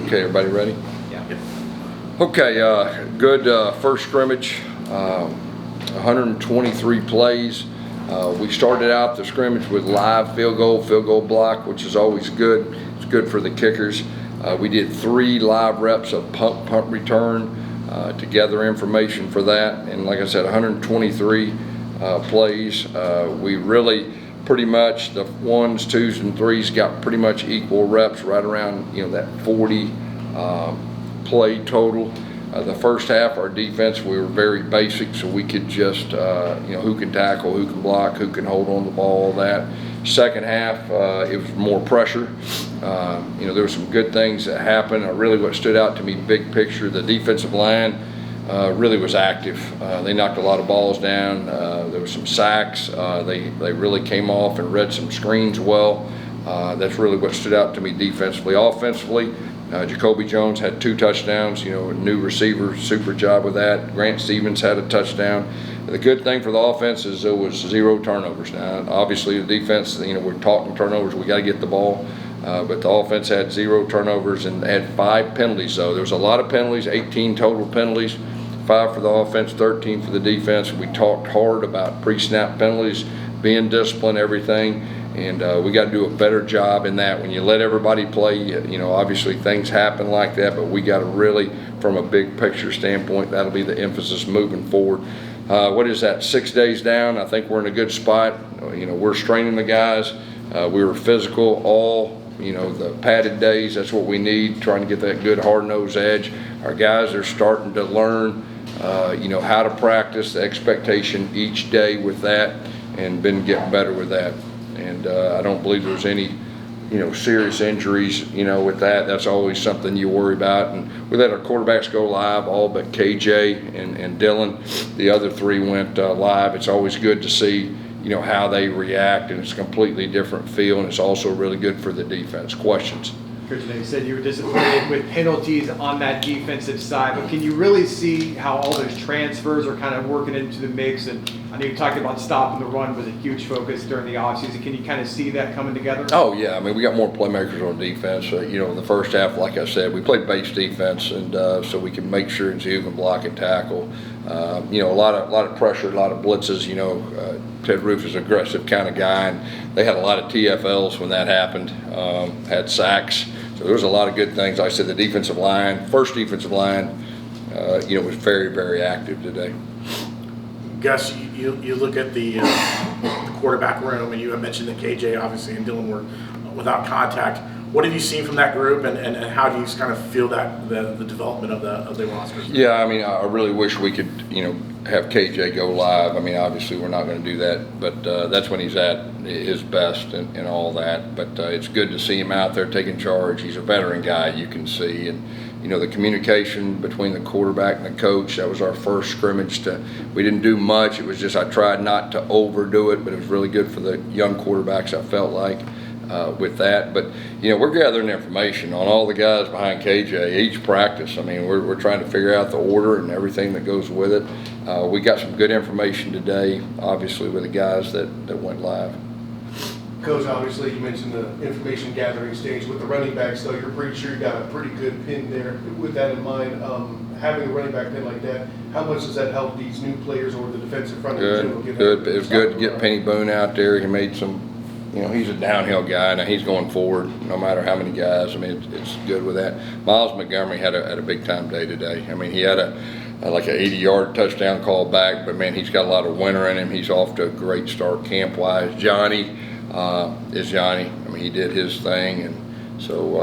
Okay, everybody ready? Yeah. Okay, good first scrimmage, 123 plays. We started out the scrimmage with live field goal block, which is always good. It's good for the kickers. We did 3 live reps of punt return to gather information for that. And like I said, 123 plays. We really pretty much, the 1s, 2s, and 3s got pretty much equal reps, right around that 40 play total. The first half, our defense, we were very basic, so we could just, who can tackle, who can block, who can hold on the ball, all that. Second half, it was more pressure. There were some good things that happened. Really what stood out to me, big picture, the defensive line really was active. They knocked a lot of balls down. There was some sacks. They really came off and read some screens well. That's really what stood out to me defensively. Offensively, Jacoby Jones had 2 touchdowns, a new receiver, super job with that. Grant Stevens had a touchdown. The good thing for the offense is there was 0 turnovers. Now, obviously the defense, we're talking turnovers, we got to get the ball. But the offense had 0 turnovers and had 5 penalties, though. There was a lot of penalties, 18 total penalties, 5 for the offense, 13 for the defense. We talked hard about pre-snap penalties, being disciplined, everything. And we got to do a better job in that. When you let everybody play, obviously things happen like that, but we got to really, from a big picture standpoint, that'll be the emphasis moving forward. What is that, 6 days down? I think we're in a good spot. We're straining the guys. We were physical all, the padded days. That's what we need, trying to get that good hard-nosed edge. Our guys are starting to learn, how to practice, the expectation each day with that, and been getting better with that. And I don't believe there's any, serious injuries, with that. That's always something you worry about. And we let our quarterbacks go live, all but KJ and Dylan. The other 3 went live. It's always good to see, how they react, and it's a completely different feel, and it's also really good for the defense. Questions? Coach, you said you were disappointed with penalties on that defensive side, but can you really see how all those transfers are kind of working into the mix? And I know you talked about stopping the run was a huge focus during the offseason. Can you kind of see that coming together? Oh, yeah. I mean, we got more playmakers on defense. In the first half, like I said, we played base defense, and so we can make sure and see who can block and tackle. A lot of pressure, a lot of blitzes. Ted Roof is an aggressive kind of guy, and they had a lot of TFLs when that happened, had sacks. So there was a lot of good things. Like I said, the defensive line, first defensive line, was very, very active today. Gus, you look at the quarterback room, and you have mentioned that KJ obviously and Dylan were without contact. What have you seen from that group, and how do you kind of feel that the development of the roster? Yeah, I mean, I really wish we could, have KJ go live. I mean, obviously we're not going to do that, but that's when he's at his best and all that. But it's good to see him out there taking charge. He's a veteran guy, you can see, and the communication between the quarterback and the coach. That was our first scrimmage. We didn't do much. It was just I tried not to overdo it, but it was really good for the young quarterbacks, I felt like. With that, but we're gathering information on all the guys behind KJ each practice. I mean, we're trying to figure out the order and everything that goes with it. We got some good information today, obviously, with the guys that went live. Coach, obviously you mentioned the information gathering stage with the running backs, though you're pretty sure you got a pretty good pin there. With that in mind, having a running back pin like that, how much does that help these new players or the defensive front? Good. It was good to get Penny Boone out there. He made some. He's a downhill guy. Now he's going forward no matter how many guys. I mean, it's good with that. Miles Montgomery had a big time day today. I mean, he had like an 80-yard touchdown call back, but man, he's got a lot of winter in him. He's off to a great start camp-wise. Johnny is Johnny. I mean, he did his thing, and so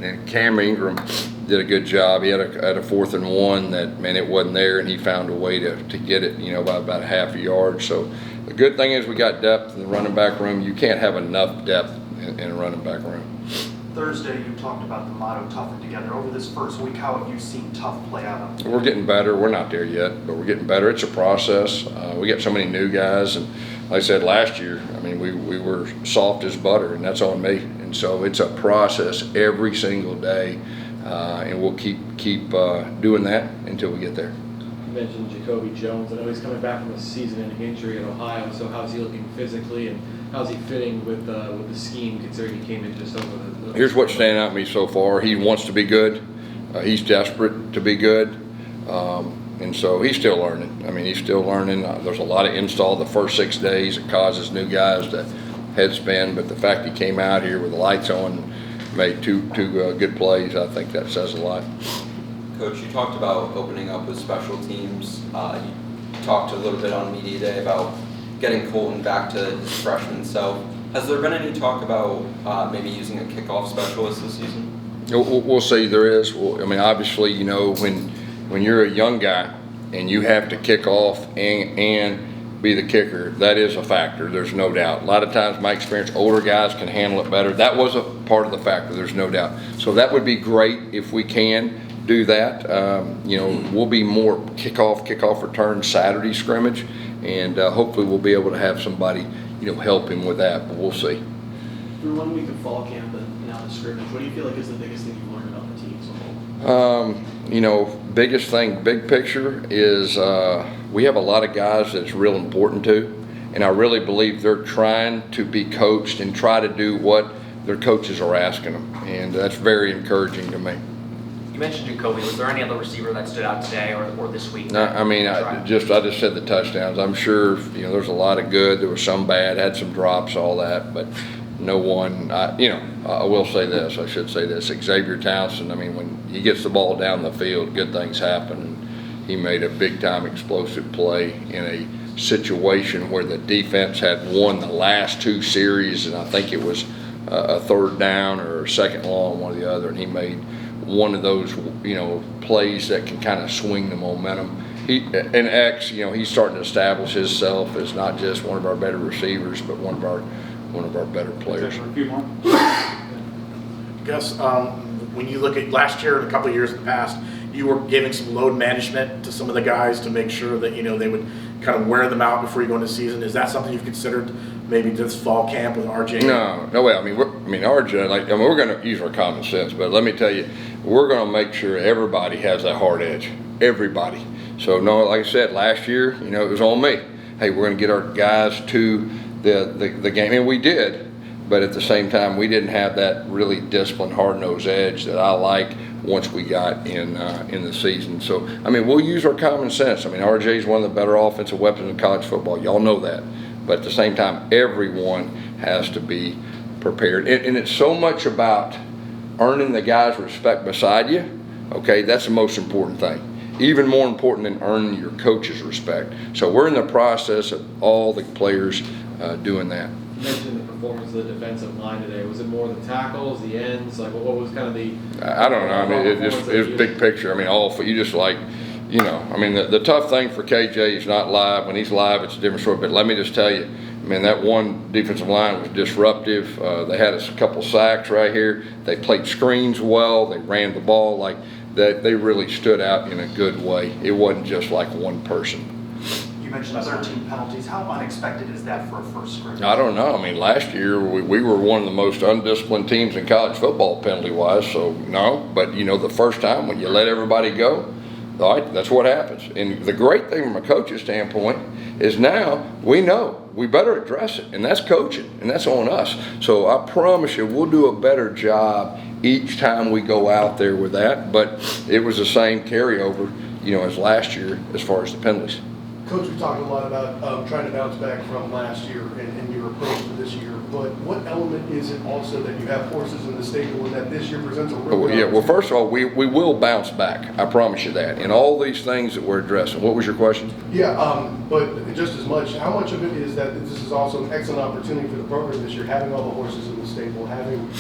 and Cam Ingram did a good job. He had a 4th and 1 that, man, it wasn't there, and he found a way to get it, by about a half a yard. So the good thing is we got depth in the running back room. You can't have enough depth in a running back room. Thursday, you talked about the motto "tougher together." Over this first week, how have you seen tough play out? We're getting better. We're not there yet, but we're getting better. It's a process. We got so many new guys, and like I said last year, I mean, we were soft as butter, and that's on me. And so it's a process every single day, and we'll keep doing that until we get there. You mentioned Jacoby Jones. I know he's coming back from a season-ending injury at Ohio. So how's he looking physically, and how's he fitting with the scheme, considering he came in just over the? Here's what's standing out to me so far. He wants to be good. He's desperate to be good. And so he's still learning. I mean, he's still learning. There's a lot of install the first 6 days. It causes new guys to head spin, but the fact he came out here with the lights on, made two good plays, I think that says a lot. Coach, you talked about opening up with special teams. You talked a little bit on media day about getting Colton back to his freshman self. Has there been any talk about maybe using a kickoff specialist this season? We'll see. There is. Well, I mean, obviously, you know, when you're a young guy and you have to kick off and be the kicker, that is a factor. There's no doubt. A lot of times, my experience, older guys can handle it better. That was a part of the factor. There's no doubt. So that would be great if we can do that. You know, we'll be more kickoff return Saturday scrimmage, and hopefully we'll be able to have somebody, you know, help him with that. But we'll see. Through 1 week of fall camp and now the scrimmage, what do you feel like is the biggest thing you've learned about the team as a whole? You know, biggest thing, big picture, is we have a lot of guys that's real important to, and I really believe they're trying to be coached and try to do what their coaches are asking them, and that's very encouraging to me. You mentioned Jacoby. Was there any other receiver that stood out today or this week? No, I mean, I just said the touchdowns. I'm sure, you know, there's a lot of good. There was some bad, had some drops, all that, but no one, you know, I will say this, I should say this, Xavier Townsend, I mean, when he gets the ball down the field, good things happen. And he made a big-time explosive play in a situation where the defense had won the last 2 series, and I think it was a 3rd down or 2nd long, one or the other, and he made one of those, you know, plays that can kind of swing the momentum. And X, you know, he's starting to establish himself as not just one of our better receivers, but one of our better players. A few more. Gus, when you look at last year and a couple of years in the past, you were giving some load management to some of the guys to make sure that, you know, they would kind of wear them out before you go into the season. Is that something you've considered maybe this fall camp with RJ? No way. I mean, RJ, we're going to use our common sense, but let me tell you, we're going to make sure everybody has that hard edge. Everybody. So, no, like I said, last year, you know, it was on me. Hey, we're going to get our guys to the game, and we did, but at the same time, we didn't have that really disciplined, hard-nosed edge that I like once we got in the season. So, I mean, we'll use our common sense. I mean, RJ is one of the better offensive weapons in college football. Y'all know that. But at the same time, everyone has to be prepared. And it's so much about earning the guys' respect beside you. Okay, that's the most important thing. Even more important than earning your coach's respect. So we're in the process of all the players doing that. You mentioned the performance of the defensive line today. Was it more the tackles, the ends? Like, what was kind of the? I don't know. I mean, it was big picture. I mean, you just like, you know. I mean, the tough thing for KJ is not live. When he's live, it's a different story. But let me just tell you, I mean, that one defensive line was disruptive. They had a couple sacks right here. They played screens well. They ran the ball like that. They really stood out in a good way. It wasn't just like one person. You mentioned 13 penalties. How unexpected is that for a first scrimmage? I don't know. I mean, last year we were one of the most undisciplined teams in college football penalty-wise, so no. But, you know, the first time when you let everybody go, all right, that's what happens. And the great thing from a coach's standpoint is now we know we better address it, and that's coaching, and that's on us. So I promise you we'll do a better job each time we go out there with that. But it was the same carryover, you know, as last year as far as the penalties. Coach, we talked a lot about trying to bounce back from last year and your approach to this year, but what element is it also that you have horses in the stable and that this year presents a real Yeah, well, first of all, we will bounce back. I promise you that. And all these things that we're addressing. What was your question? Yeah, but just as much, how much of it is that this is also an excellent opportunity for the program this year, having all the horses in the stable, having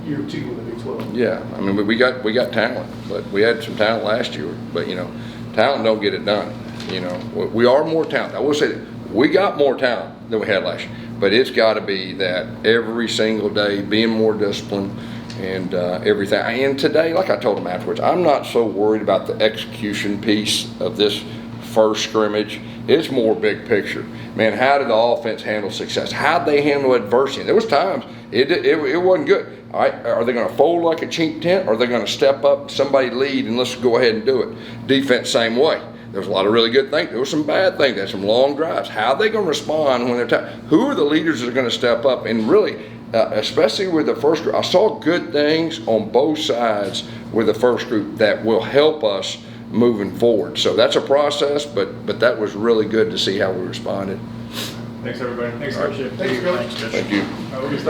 year 2 in the Big 12? Yeah, I mean, we got talent, but we had some talent last year. But, you know, talent don't get it done. You know, we are more talented. I will say that we got more talent than we had last year, but it's got to be that every single day being more disciplined and everything. And today, like I told them afterwards, I'm not so worried about the execution piece of this first scrimmage. It's more big picture. Man, how did the offense handle success? How'd they handle adversity? There was times it wasn't good. All right, are they going to fold like a chink tent, or are they going to step up, somebody lead, and let's go ahead and do it? Defense, same way. There's a lot of really good things. There were some bad things. There's some long drives. How are they going to respond when they're who are the leaders that are going to step up and really especially with the first group. I saw good things on both sides with the first group that will help us moving forward. So that's a process, but that was really good to see how we responded. Thanks, everybody. Thanks, All right. Coach. Thanks, Coach. Thanks, Coach. Thank you. We'll get started.